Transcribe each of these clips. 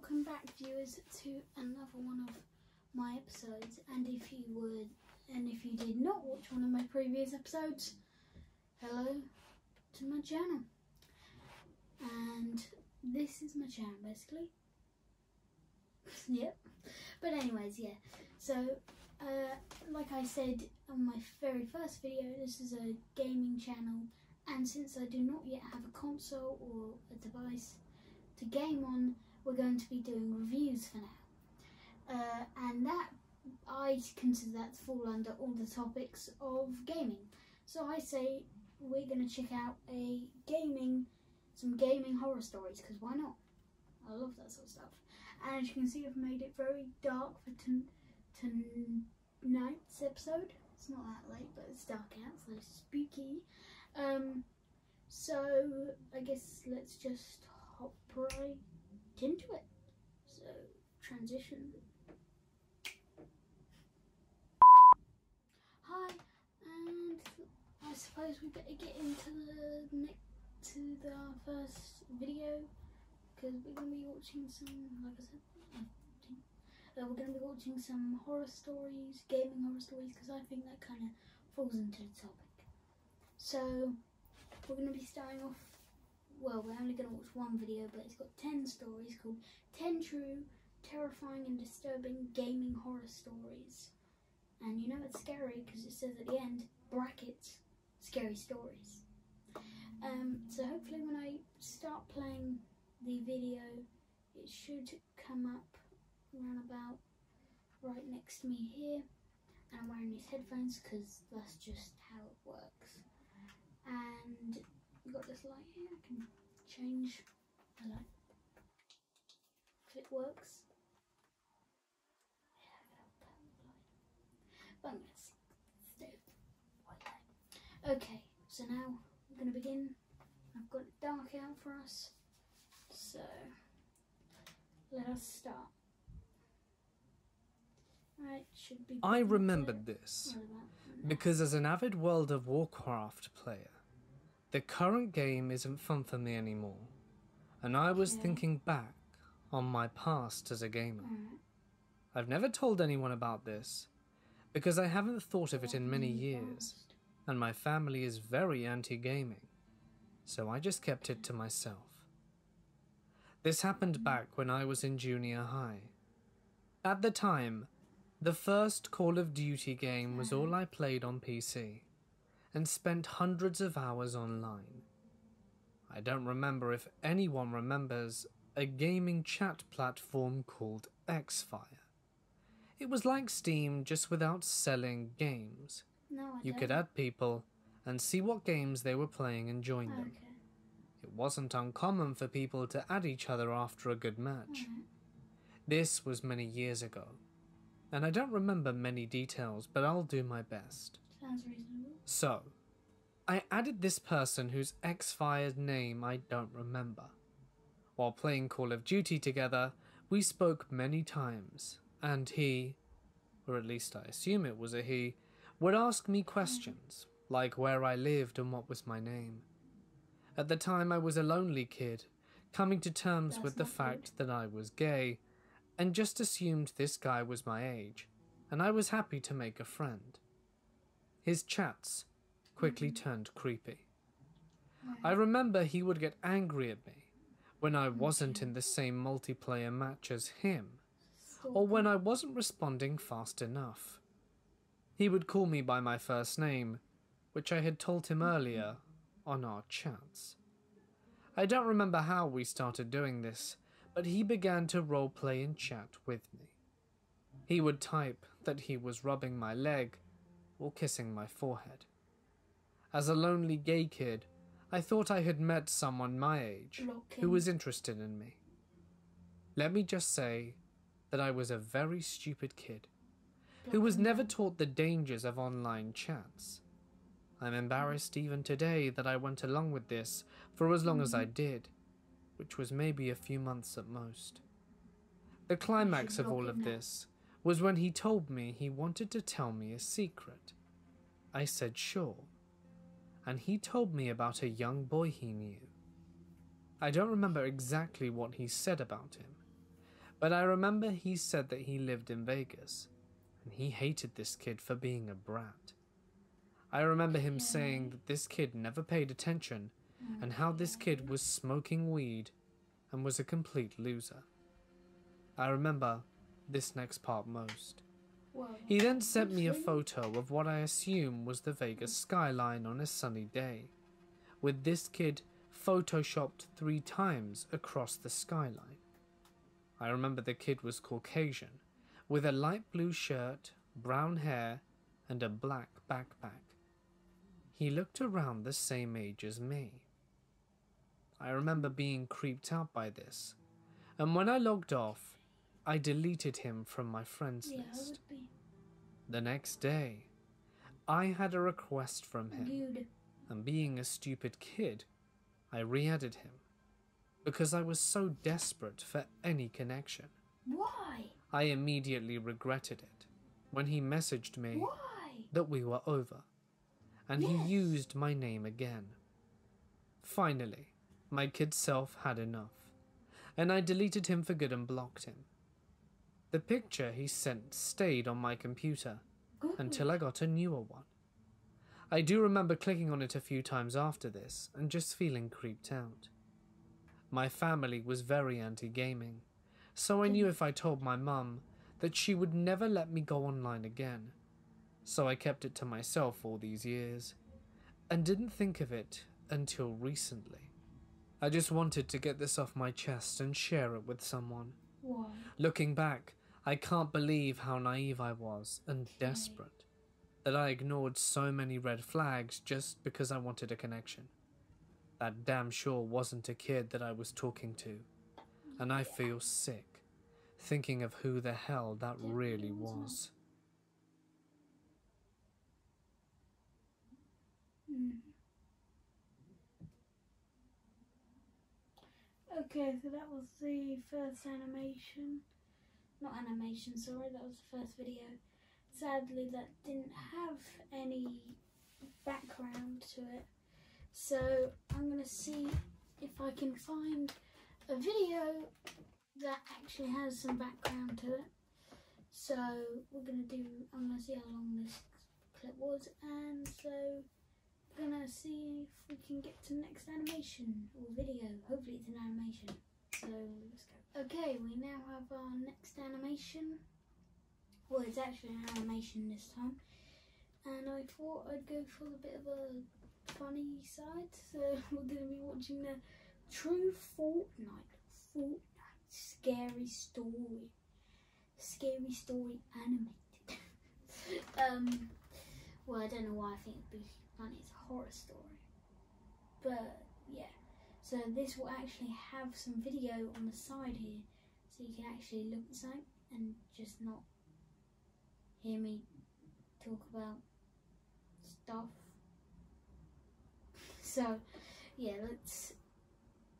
welcome back, viewers, to another one of my episodes. And if you did not watch one of my previous episodes, hello to my channel. And this is my channel, basically. Yep. But anyways, yeah. So, like I said on my very first video, this is a gaming channel. And since I do not yet have a console or a device to game on, we're going to be doing reviews for now. And that, I consider that to fall under all the topics of gaming. So I say we're going to check out some gaming horror stories, because why not? I love that sort of stuff. And as you can see, I've made it very dark for tonight's episode. It's not that late, but it's dark out, so it's spooky. So I guess let's just hop right into it. So, transition. Hi, and I suppose we better get into the first video, because we're going to be watching some, like I said, we're going to be watching some horror stories, gaming horror stories, because I think that kind of falls into the topic. So, we're going to be starting off, well, we're only going to watch one video, but it's got 10 stories called 10 True, Terrifying and Disturbing Gaming Horror Stories. And you know it's scary because it says at the end, brackets, scary stories. So hopefully when I start playing the video, it should come up around about right next to me here. And I'm wearing these headphones because that's just how it works. And we've got this light here, I can change the light if it works. But I'm going to stay white light. Okay, so now I'm going to begin. I've got it dark out for us, so let us start. Right, should be. I remembered this because as an avid World of Warcraft player, the current game isn't fun for me anymore, and I was thinking back on my past as a gamer. I've never told anyone about this because I haven't thought of it in many years, and my family is very anti-gaming, so I just kept it to myself. This happened back when I was in junior high. At the time, the first Call of Duty game was all I played on PC, and spent hundreds of hours online. I don't remember if anyone remembers a gaming chat platform called Xfire. It was like Steam, just without selling games. No, you could add people and see what games they were playing and join them. It wasn't uncommon for people to add each other after a good match. This was many years ago, and I don't remember many details, but I'll do my best. Sounds reasonable. So, I added this person whose Xfire's name I don't remember. While playing Call of Duty together, we spoke many times, and he, or at least I assume it was a he, would ask me questions, like where I lived and what was my name. At the time I was a lonely kid, coming to terms with the fact that I was gay, and just assumed this guy was my age, and I was happy to make a friend. His chats quickly turned creepy. I remember he would get angry at me when I wasn't in the same multiplayer match as him, or when I wasn't responding fast enough. He would call me by my first name, which I had told him earlier on our chats. I don't remember how we started doing this, but he began to roleplay in chat with me. He would type that he was rubbing my leg or kissing my forehead. As a lonely gay kid, I thought I had met someone my age who was interested in me. Let me just say that I was a very stupid kid who was never taught the dangers of online chats. I'm embarrassed even today that I went along with this for as long as I did, which was maybe a few months at most. The climax of all of this was when he told me he wanted to tell me a secret. I said sure, and he told me about a young boy he knew. I don't remember exactly what he said about him, But I remember he said that he lived in Vegas, and he hated this kid for being a brat. I remember him saying that this kid never paid attention, and how this kid was smoking weed and was a complete loser. I remember this next part most. Whoa. He then sent me a photo of what I assume was the Vegas skyline on a sunny day, with this kid photoshopped 3 times across the skyline. I remember the kid was Caucasian, with a light blue shirt, brown hair, and a black backpack. He looked around the same age as me. I remember being creeped out by this, and when I logged off, I deleted him from my friends list. The next day, I had a request from him, and being a stupid kid, I re-added him, because I was so desperate for any connection. Why? I immediately regretted it when he messaged me Why? that we were over, and he used my name again. Finally, my kid self had enough, and I deleted him for good and blocked him. The picture he sent stayed on my computer until I got a newer one. I do remember clicking on it a few times after this and just feeling creeped out. My family was very anti-gaming, so I knew if I told my mum that she would never let me go online again. So I kept it to myself all these years, and didn't think of it until recently. I just wanted to get this off my chest and share it with someone. Why? Looking back, I can't believe how naive I was and desperate, that I ignored so many red flags just because I wanted a connection. That damn sure wasn't a kid that I was talking to, and I feel sick thinking of who the hell that really was. Okay, so that was the first animation. Not animation, sorry, that was the first video. Sadly, that didn't have any background to it. So I'm going to see if I can find a video that actually has some background to it. So I'm going to see how long this clip was, and so I'm going to see if we can get to the next animation or video. Hopefully it's an animation. So let's go. Okay, we now have our next animation. Well, it's actually an animation this time. And I thought I'd go for a bit of a funny side. So we're going to be watching the True Fortnite Scary Story. Scary Story animated. Well, I don't know why I think it'd be funny. It's a horror story. But yeah. So this will actually have some video on the side here, so you can actually look at something and just not hear me talk about stuff. So yeah,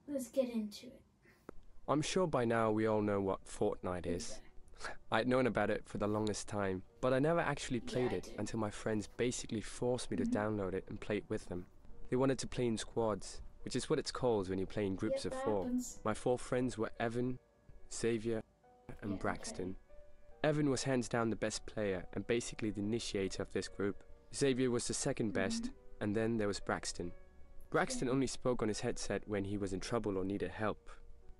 let's get into it. I'm sure by now we all know what Fortnite is. I'd known about it for the longest time, but I never actually played it until my friends basically forced me to download it and play it with them. They wanted to play in squads, which is what it's called when you play in groups of 4. My 4 friends were Evan, Xavier, and Braxton. Evan was hands down the best player and basically the initiator of this group. Xavier was the second best, and then there was Braxton. Braxton only spoke on his headset when he was in trouble or needed help.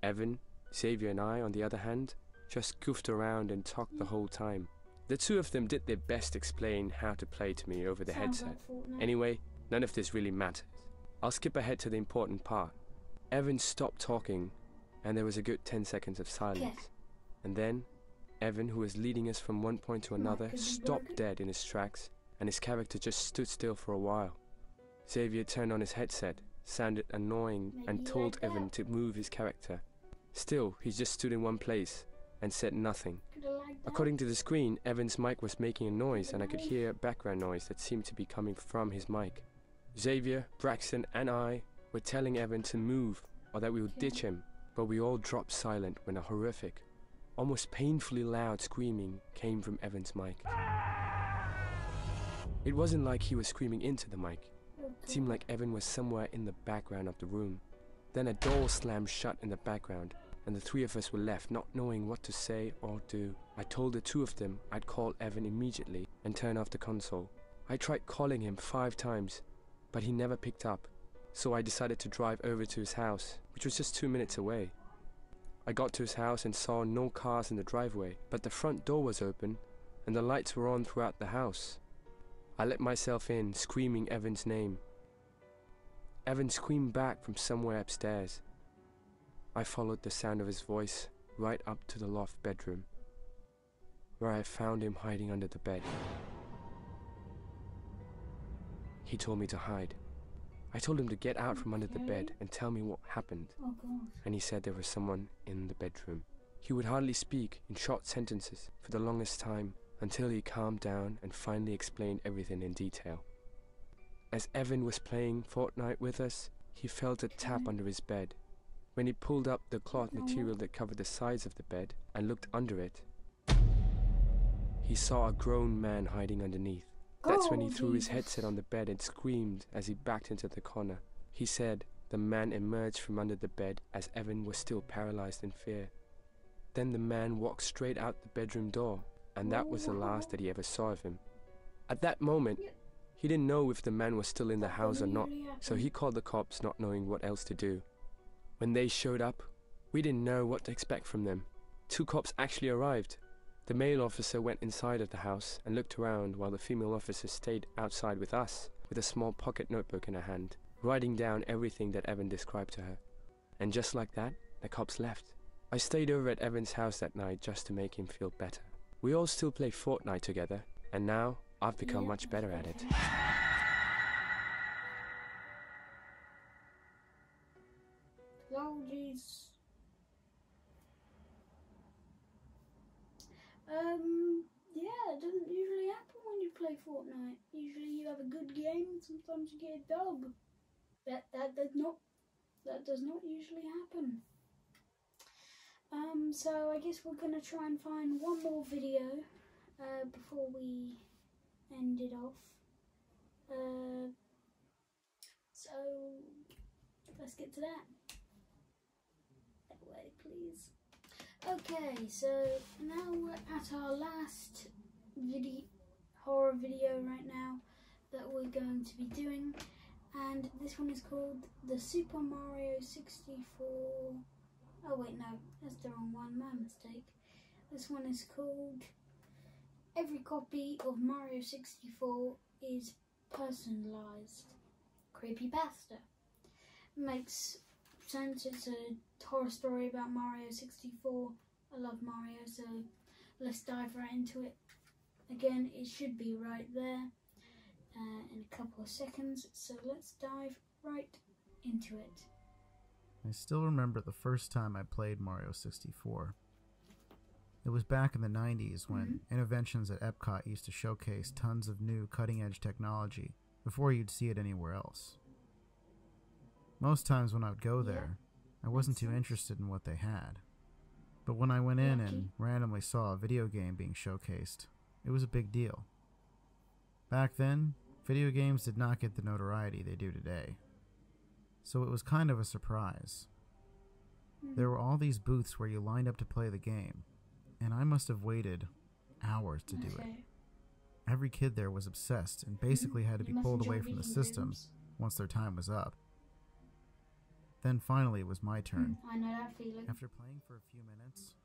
Evan, Xavier and I, on the other hand, just goofed around and talked the whole time. The 2 of them did their best to explain how to play to me over the headset. Anyway, none of this really matters. I'll skip ahead to the important part. Evan stopped talking, and there was a good 10 seconds of silence. And then, Evan, who was leading us from one point to another, stopped dead in his tracks, and his character just stood still for a while. Xavier turned on his headset, sounded annoying, and told Evan to move his character. Still, he just stood in one place, and said nothing. According to the screen, Evan's mic was making a noise, and I could hear background noise that seemed to be coming from his mic. Xavier, Braxton, and I were telling Evan to move, or that we would ditch him, but we all dropped silent when a horrific, almost painfully loud screaming came from Evan's mic. It wasn't like he was screaming into the mic. It seemed like Evan was somewhere in the background of the room. Then a door slammed shut in the background, and the three of us were left not knowing what to say or do. I told the two of them I'd call Evan immediately and turn off the console. I tried calling him 5 times, but he never picked up, so I decided to drive over to his house, which was just 2 minutes away. I got to his house and saw no cars in the driveway, but the front door was open and the lights were on throughout the house. I let myself in, screaming Evan's name. Evan screamed back from somewhere upstairs. I followed the sound of his voice right up to the loft bedroom, where I found him hiding under the bed. He told me to hide. I told him to get out from under the bed and tell me what happened, Oh god. and he said there was someone in the bedroom. He would hardly speak in short sentences for the longest time until he calmed down and finally explained everything in detail. As Evan was playing Fortnite with us, he felt a tap under his bed. When he pulled up the cloth material that covered the sides of the bed and looked under it, he saw a grown man hiding underneath. That's when he threw his headset on the bed and screamed as he backed into the corner. He said the man emerged from under the bed as Evan was still paralyzed in fear. Then the man walked straight out the bedroom door, and that was the last that he ever saw of him. At that moment, he didn't know if the man was still in the house or not, so he called the cops, not knowing what else to do. When they showed up, we didn't know what to expect from them. 2 cops actually arrived. The male officer went inside of the house and looked around while the female officer stayed outside with us with a small pocket notebook in her hand, writing down everything that Evan described to her. And just like that, the cops left. I stayed over at Evan's house that night just to make him feel better. We all still play Fortnite together, and now I've become much better at it. Oh jeez. Yeah, it doesn't usually happen when you play Fortnite. Usually you have a good game, sometimes you get a dub. That does not usually happen. So I guess we're gonna try and find one more video before we end it off. So let's get to that. That way, please. Okay, so now we're at our last horror video right now that we're going to be doing, and this one is called the Super Mario 64. Oh wait, no, that's the wrong one, my mistake. This one is called Every Copy of Mario 64 is Personalized. Creepypasta. Makes sense, it's a horror story about Mario 64. I love Mario, so let's dive right into it. Again, it should be right there in a couple of seconds, so let's dive right into it. I still remember the first time I played Mario 64. It was back in the 90s when Interventions at Epcot used to showcase tons of new cutting-edge technology before you'd see it anywhere else. Most times when I would go there, I wasn't too interested in what they had. But when I went in and randomly saw a video game being showcased, it was a big deal. Back then, video games did not get the notoriety they do today. So it was kind of a surprise. There were all these booths where you lined up to play the game, and I must have waited hours to do it. Every kid there was obsessed and basically had to be pulled away from the system once their time was up. Then finally it was my turn. I know that feeling. After playing for a few minutes,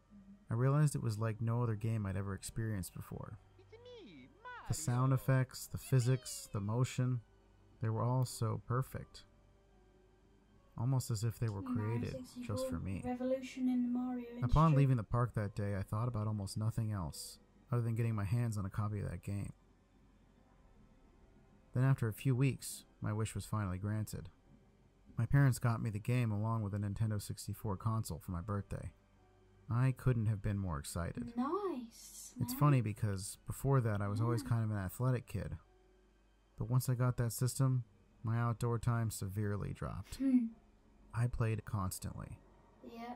I realized it was like no other game I'd ever experienced before. The sound effects, the physics, the motion, they were all so perfect. Almost as if they were created just for me. Revolution in the Mario industry. Upon leaving the park that day, I thought about almost nothing else, other than getting my hands on a copy of that game. Then after a few weeks, my wish was finally granted. My parents got me the game along with a Nintendo 64 console for my birthday. I couldn't have been more excited. Nice. It's funny because before that I was always kind of an athletic kid. But once I got that system, my outdoor time severely dropped. I played constantly. Yeah.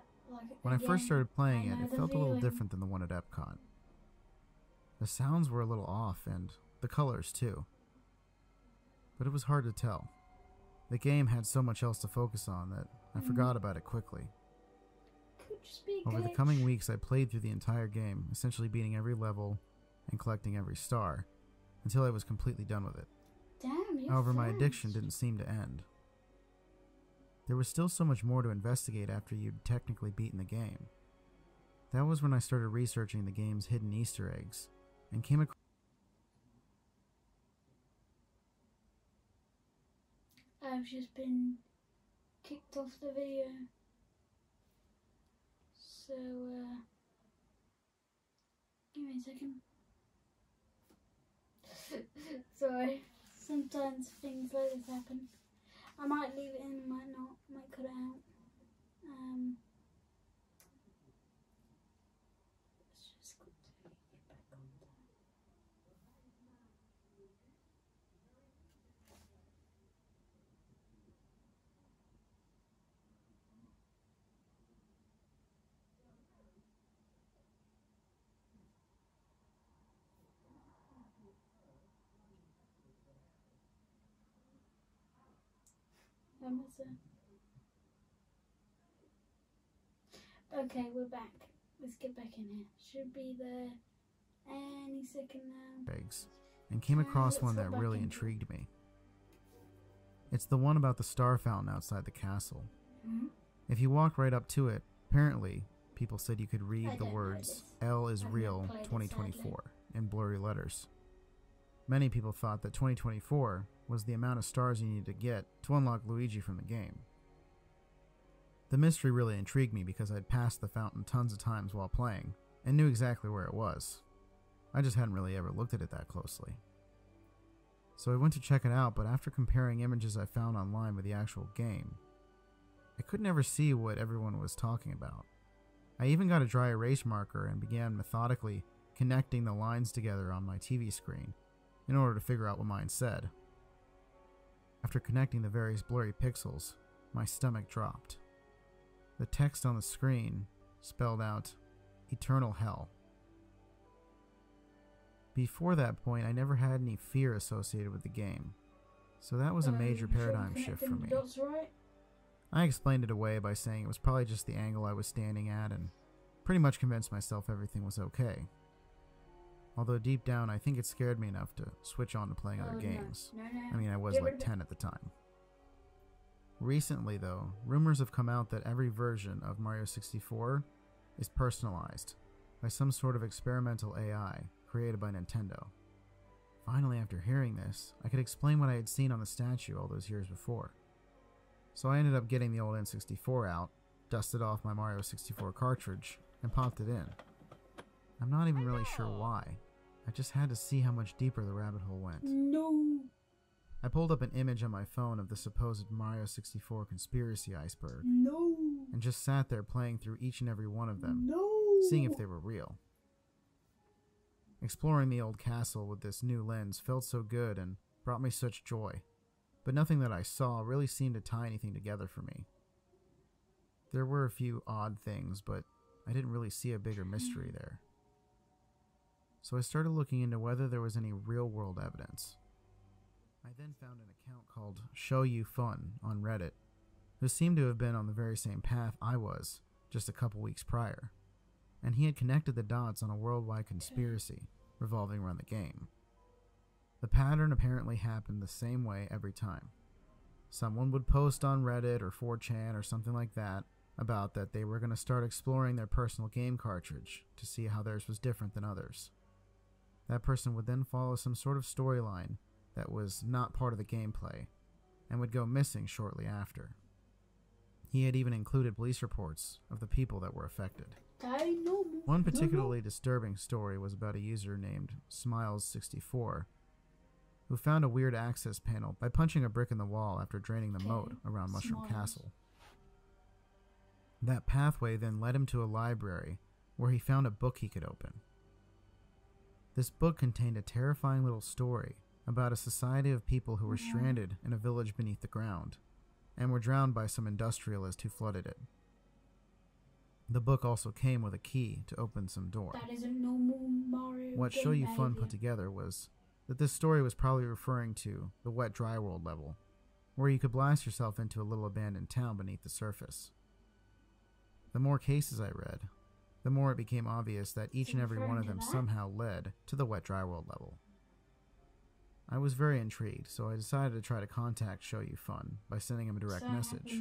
When I first started playing it, it felt a little different than the one at Epcot. The sounds were a little off, and the colors too. But it was hard to tell. The game had so much else to focus on that I forgot about it quickly. could just be a Over the glitch. coming weeks, I played through the entire game, essentially beating every level and collecting every star, until I was completely done with it. Damn, you're However, my fast. addiction didn't seem to end. There was still so much more to investigate after you'd technically beaten the game. That was when I started researching the game's hidden Easter eggs, and came across I've just been kicked off the video. So, give me a second. Sorry, sometimes things like this happen. I might leave it in, might not, might cut it out. Let's just quickly get back on there. Okay, we're back. Let's get back in here. Should be there any second now. eggs, and came across one that really intrigued me. It's the one about the star fountain outside the castle. Hmm? If you walk right up to it, apparently, people said you could read I the don't know words this. L is I've real never played it, 2024 in blurry letters. Many people thought that 2024 was the amount of stars you needed to get to unlock Luigi from the game. The mystery really intrigued me because I'd passed the fountain tons of times while playing and knew exactly where it was. I just hadn't really ever looked at it that closely. So I went to check it out, but after comparing images I found online with the actual game, I could never see what everyone was talking about. I even got a dry erase marker and began methodically connecting the lines together on my TV screen in order to figure out what mine said. After connecting the various blurry pixels, my stomach dropped. The text on the screen spelled out Eternal Hell. Before that point, I never had any fear associated with the game, so that was a major paradigm shift for me. Dots right? I explained it away by saying it was probably just the angle I was standing at and pretty much convinced myself everything was okay. Although deep down, I think it scared me enough to switch on to playing other games. No. I mean, I was Get like rid of it. 10 at the time. Recently, though, rumors have come out that every version of Mario 64 is personalized by some sort of experimental AI created by Nintendo. Finally, after hearing this, I could explain what I had seen on the statue all those years before. So I ended up getting the old N64 out, dusted off my Mario 64 cartridge, and popped it in. I'm not even really sure why. I just had to see how much deeper the rabbit hole went. No. I pulled up an image on my phone of the supposed Mario 64 conspiracy iceberg, No. and just sat there playing through each and every one of them, No. seeing if they were real. Exploring the old castle with this new lens felt so good and brought me such joy, but nothing that I saw really seemed to tie anything together for me. There were a few odd things, but I didn't really see a bigger mystery there. So I started looking into whether there was any real-world evidence. I then found an account called Show You Fun on Reddit, who seemed to have been on the very same path I was just a couple weeks prior, and he had connected the dots on a worldwide conspiracy revolving around the game. The pattern apparently happened the same way every time. Someone would post on Reddit or 4chan or something like that about that they were going to start exploring their personal game cartridge to see how theirs was different than others. That person would then follow some sort of storyline that was not part of the gameplay, and would go missing shortly after. He had even included police reports of the people that were affected. One particularly disturbing story was about a user named Smiles64, who found a weird access panel by punching a brick in the wall after draining the moat around Mushroom Smiles. Castle. That pathway then led him to a library where he found a book he could open. This book contained a terrifying little story about a society of people who were stranded in a village beneath the ground, and were drowned by some industrialist who flooded it. The book also came with a key to open some door. That is a normal Mario What game Show You Fun behavior. put together was that this story was probably referring to the Wet Dry World level, where you could blast yourself into a little abandoned town beneath the surface. The more cases I read, the more it became obvious that each and every one of them somehow led to the Wet Dry World level. I was very intrigued, so I decided to try to contact Show You Fun by sending him a direct message.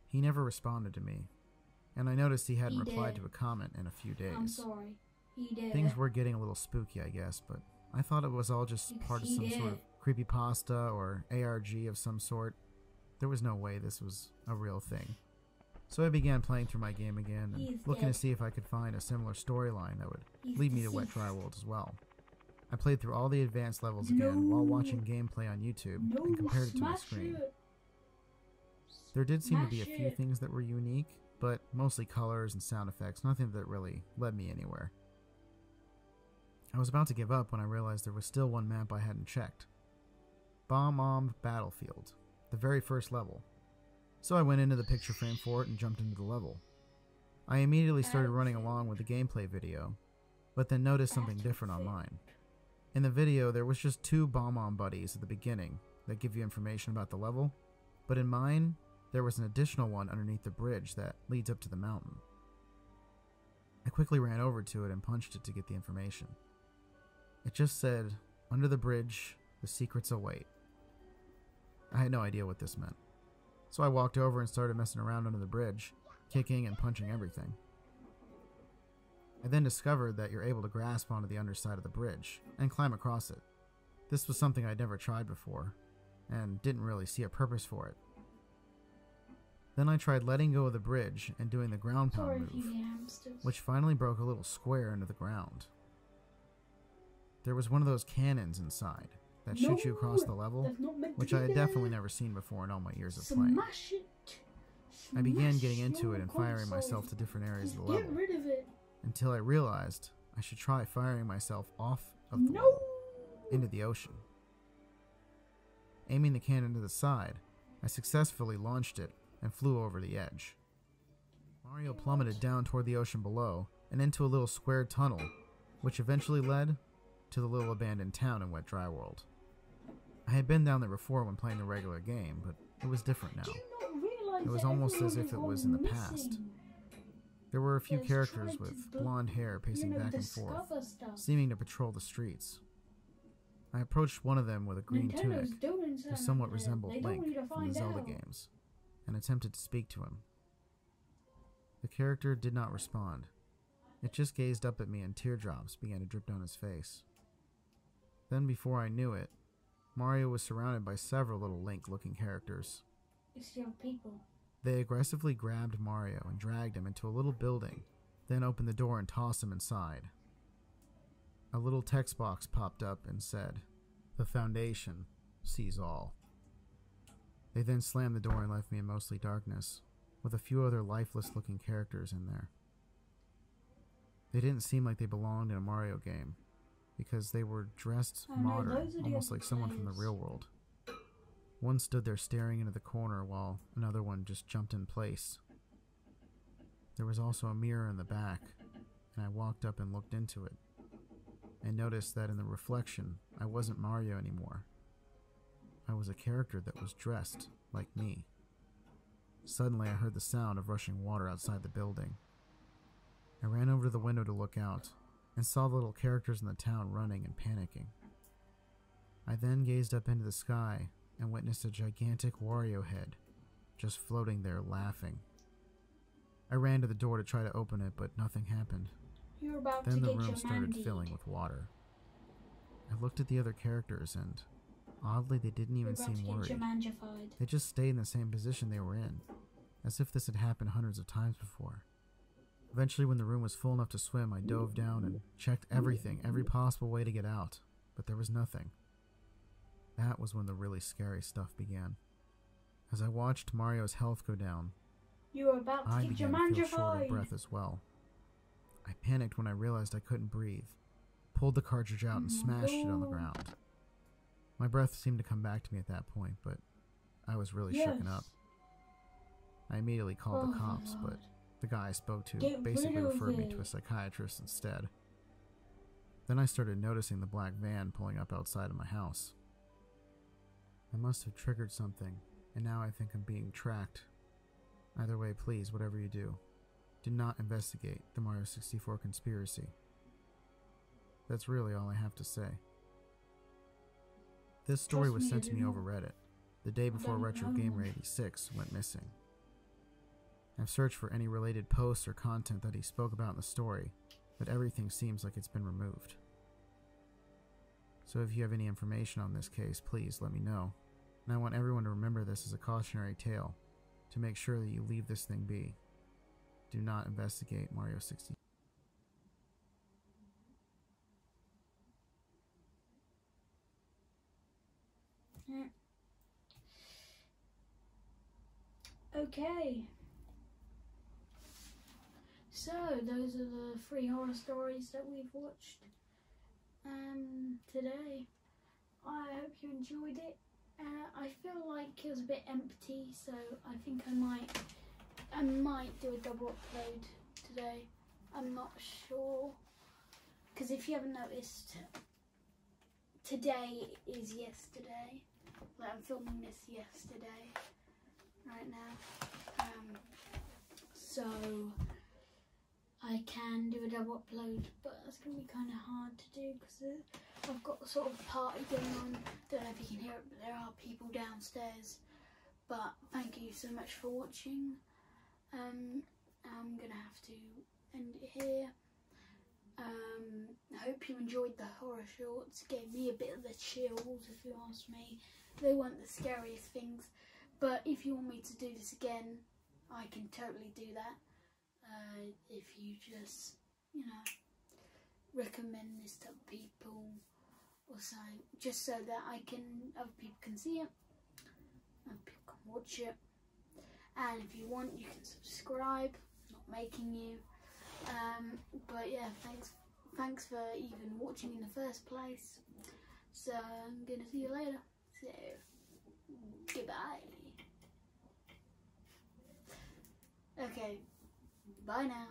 He never responded to me, and I noticed he hadn't replied to a comment in a few days. I'm sorry. He did. Things were getting a little spooky, I guess, but I thought it was all just part of some sort of creepypasta or ARG of some sort. There was no way this was a real thing. So I began playing through my game again and looking to see if I could find a similar storyline that would lead me to Wet Dry World as well. I played through all the advanced levels again while watching gameplay on YouTube and compared it to my screen. There did seem to be a few things that were unique, but mostly colors and sound effects, nothing that really led me anywhere. I was about to give up when I realized there was still one map I hadn't checked. Bomb Battlefield, the very first level. So I went into the picture frame for it and jumped into the level. I immediately started running along with the gameplay video, but then noticed something different on mine. In the video, there was just 2 bomb buddies at the beginning that give you information about the level, but in mine, there was an additional one underneath the bridge that leads up to the mountain. I quickly ran over to it and punched it to get the information. It just said, "Under the bridge, the secrets await." I had no idea what this meant. So I walked over and started messing around under the bridge, kicking and punching everything. I then discovered that you're able to grasp onto the underside of the bridge and climb across it. This was something I'd never tried before, and didn't really see a purpose for it. Then I tried letting go of the bridge and doing the ground pound move, which finally broke a little square into the ground. There was one of those cannons inside that shoot you across the level, which I had definitely never seen before in all my years of playing. I began getting into it and firing myself to different areas of the level, until I realized I should try firing myself off of the level into the ocean. Aiming the cannon to the side, I successfully launched it and flew over the edge. Mario plummeted down toward the ocean below and into a little square tunnel, which eventually led to the little abandoned town in Wet Dry World. I had been down there before when playing the regular game, but it was different now. It was almost as if it was in the past. There were a few characters with blonde hair pacing back and forth, seeming to patrol the streets. I approached one of them with a green tunic, who somewhat resembled Link from the Zelda games, and attempted to speak to him. The character did not respond. It just gazed up at me and teardrops began to drip down his face. Then before I knew it, Mario was surrounded by several little Link-looking characters. It's your people. They aggressively grabbed Mario and dragged him into a little building, then opened the door and tossed him inside. A little text box popped up and said, "The Foundation sees all." They then slammed the door and left me in mostly darkness, with a few other lifeless-looking characters in there. They didn't seem like they belonged in a Mario game, because they were dressed modern, almost like someone from the real world. One stood there staring into the corner while another one just jumped in place. There was also a mirror in the back, and I walked up and looked into it, and noticed that in the reflection, I wasn't Mario anymore. I was a character that was dressed like me. Suddenly, I heard the sound of rushing water outside the building. I ran over to the window to look out, and saw the little characters in the town running and panicking. I then gazed up into the sky and witnessed a gigantic Wario head just floating there laughing. I ran to the door to try to open it, but nothing happened. You're about Then to the get room your started Mandy. filling with water. I looked at the other characters and, oddly, they didn't You're even about to seem get worried. your mangified. They just stayed in the same position they were in, as if this had happened hundreds of times before. Eventually, when the room was full enough to swim, I dove down and checked everything, every possible way to get out, but there was nothing. That was when the really scary stuff began. As I watched Mario's health go down, You're about to I get your began to feel short of mangified. breath as well. I panicked when I realized I couldn't breathe, pulled the cartridge out and smashed it on the ground. My breath seemed to come back to me at that point, but I was really shooken up. I immediately called the cops, but the guy I spoke to Get basically rid of referred me to a it. psychiatrist instead. Then I started noticing the black van pulling up outside of my house. I must have triggered something, and now I think I'm being tracked. Either way, please, whatever you do not investigate the Mario 64 conspiracy. That's really all I have to say. This story was sent to me over Reddit, the day before Retro Gamer 86 went missing. I've searched for any related posts or content that he spoke about in the story, but everything seems like it's been removed. So if you have any information on this case, please let me know. And I want everyone to remember this as a cautionary tale, to make sure that you leave this thing be. Do not investigate Mario 64. Okay. So, those are the 3 horror stories that we've watched today. I hope you enjoyed it. I feel like it was a bit empty, so I think I might do a double upload today. I'm not sure, because if you haven't noticed, today is yesterday. Like, I'm filming this yesterday, right now. So I can do a double upload, but that's going to be kind of hard to do because I've got a sort of party going on. Don't know if you can hear it, but there are people downstairs. But thank you so much for watching. I'm going to have to end it here. I hope you enjoyed the horror shorts. Gave me a bit of the chills, if you ask me. They weren't the scariest things, but if you want me to do this again, I can totally do that. If you just, you know, recommend this to people or something, just so that other people can see it, other people can watch it. And if you want, you can subscribe. Not making you. But yeah, thanks for even watching in the first place. So I'm gonna see you later. So goodbye. Okay, bye now.